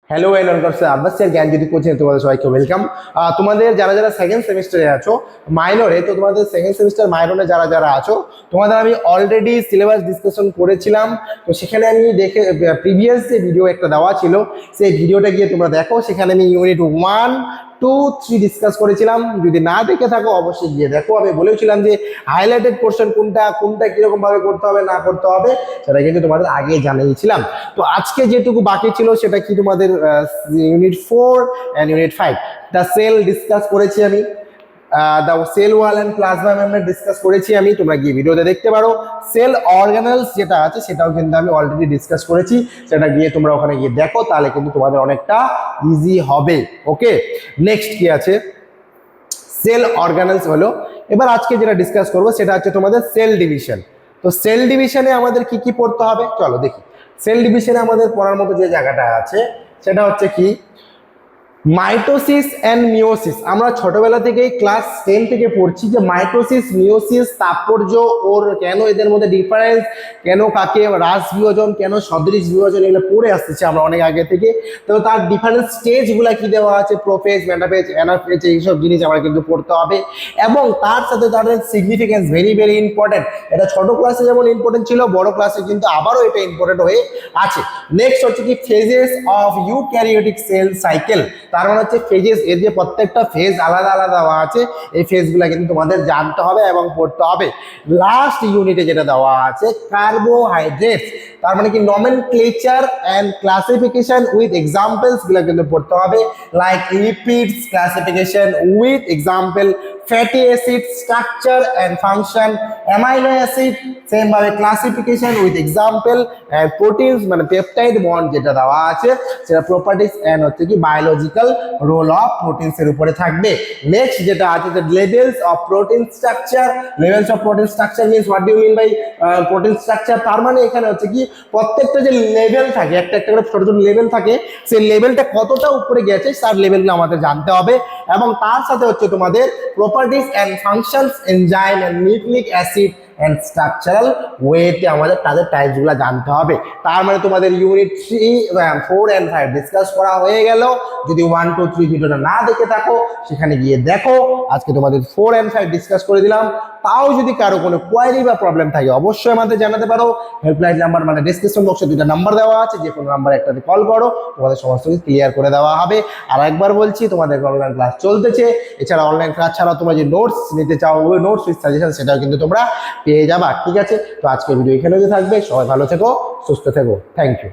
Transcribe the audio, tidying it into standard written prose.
Hello and welcome to আব্বাসিয়ার Gyanjyoti coaching তোমাদের সবাইকে ওয়েলকাম। তোমাদের যারা যারা সেকেন্ড সেমিস্টারে আছো মাইনরে, তো তোমাদের সেকেন্ড সেমিস্টার মাইনরে যারা যারা আছো তোমাদের আমি অলরেডি সিলেবাস ডিসকাশন করেছিলাম। তো সেখানে আমি দেখে প্রিভিয়াস যে ভিডিও একটা দেওয়া ছিল সেই ভিডিওটা গিয়ে তোমরা দেখো, সেখানে আমি ইউনিট 1, 2, 3 ডিসকাস করেছিলাম। যদি না দেখে থাকো অবশ্যই গিয়ে দেখো। আমি বলেছিলাম যে হাইলাইটেড পোর্শন কোনটা কোনটা কিরকম ভাবে করতে হবে না করতে হবে সেটা কিন্তু তোমাদের আগে জানিয়েছিলাম। তো আজকে যেটুকু বাকি ছিল সেটা কি তোমাদের unit 4 and unit 5 the cell discuss করেছি আমি। The cell wall and plasma membrane discuss করেছি আমি, তোমরা গিয়ে ভিডিওতে দেখতে পারো। সেল অর্গানেলস যেটা আছে সেটাও কিন্তু আমি অলরেডি ডিসকাস করেছি, সেটা গিয়ে তোমরা ওখানে গিয়ে দেখো, তাহলে কিন্তু তোমাদের অনেকটা ইজি হবে। ওকে, নেক্সট কি আছে? সেল অর্গানেলস হলো। এবার আজকে যেটা ডিসকাস করবো সেটা হচ্ছে তোমাদের সেল ডিভিশন। তো সেল ডিভিশনে আমাদের কি কি পড়তে হবে চলো দেখি। সেল ডিভিশনে আমাদের পড়ার মতো যে জায়গাটা আছে সেটা হচ্ছে কি মাইটোসিস অ্যান্ড মিওসিস। আমরা ছোটবেলা থেকেই ক্লাস 10 থেকে পড়ছি যে মাইটোসিস মিওসিস তাৎপর্য, ওর কেন এদের মধ্যে ডিফারেন্স, কেন কাকে রাস বিভাজন, কেন সদৃশ বিভাজন, এগুলো পড়ে আসতেছে আমরা অনেক আগে থেকে। তো তার ডিফারেন্ট স্টেজগুলো কি দেওয়া আছে, প্রোফেজ, মেটাফেজ, অ্যানাফেজ, এইসব জিনিস আমরা কিন্তু পড়তে হবে। এবং তার সাথে তাদের সিগনিফিকেন্স ভেরি ভেরি ইম্পর্টেন্ট। এটা ছোট ক্লাসে যেমন ইম্পর্টেন্ট ছিল, বড় ক্লাসে কিন্তু আবারও এটা ইম্পর্টেন্ট হয়ে আছে। নেক্সট হচ্ছে কি phases of eukaryotic cell cycle. তার মানে হচ্ছে ফেজেস, এর যে প্রত্যেকটা ফেজ আলাদা আলাদা দেওয়া আছে, এই ফেজগুলো কিন্তু তোমাদের জানতে হবে এবং পড়তে হবে। লাস্ট ইউনিটে যেটা দেওয়া আছে কার্বোহাইড্রেটস, তার মানে কি nomenclature and classification with examples গুলো কিন্তু পড়তে হবে। Like lipids classification with example, fatty acid structure and function, amino acid same ভাবে ক্লাসিফিকেশন উইথ এক্সাম্পল, প্রোটিনস মানে পেপটাইড বন্ড যেটা দেওয়া আছে সেটা প্রপার্টিস অ্যান্ড হচ্ছে কি বায়োলজিক্যাল রোল অফ প্রোটিনস এর উপরে থাকবে। নেক্সট যেটা আছে যে levels of protein structure. Levels of protein structure means what do you mean by protein structure? তার মানে এখানে হচ্ছে কি প্রত্যেকটা যে লেভেল থাকে, একটা একটা করে ছোট ছোট লেভেল থাকে, সেই লেভেলটা কতটা উপরে গেছে তার লেভেলগুলো আমাদের জানতে হবে। এবং তার সাথে হচ্ছে তোমাদের properties and functions, enzyme and nucleic acid and structural ওয়েতে আমাদের তাদের টাইপসগুলো জানতে হবে। তার মানে তোমাদের ইউনিট 3, 4 অ্যান্ড 5 ডিসকাস করা হয়ে গেল। যদি 1, 2, 3 ভিডিওটা না দেখে থাকো সেখানে গিয়ে দেখো। আজকে তোমাদের 4 অ্যান্ড 5 ডিসকাস করে দিলাম। তাও যদি কারো কোনো কোয়ারি বা প্রবলেম থাকে অবশ্যই আমাদের জানাতে পারো। হেল্পলাইন নাম্বার মানে ডেসক্রিপশন বক্সে 2টা নাম্বার দেওয়া আছে, যে কোনো নাম্বার একটাতে কল করো, তোমাদের সমস্ত কিছু ক্লিয়ার করে দেওয়া হবে। আর একবার বলছি, তোমাদের অনলাইন ক্লাস চলতেছে। এছাড়া অনলাইন ক্লাস ছাড়াও তোমরা যে নোটস নিতে চাও, ওই নোটস উইথ সাজেশন সেটাও কিন্তু তোমরা পেয়ে যাবা। ঠিক আছে, তো আজকে ভিডিও এখানে থাকবে। সবাই ভালো থেকো, সুস্থ থেকো। Thank you.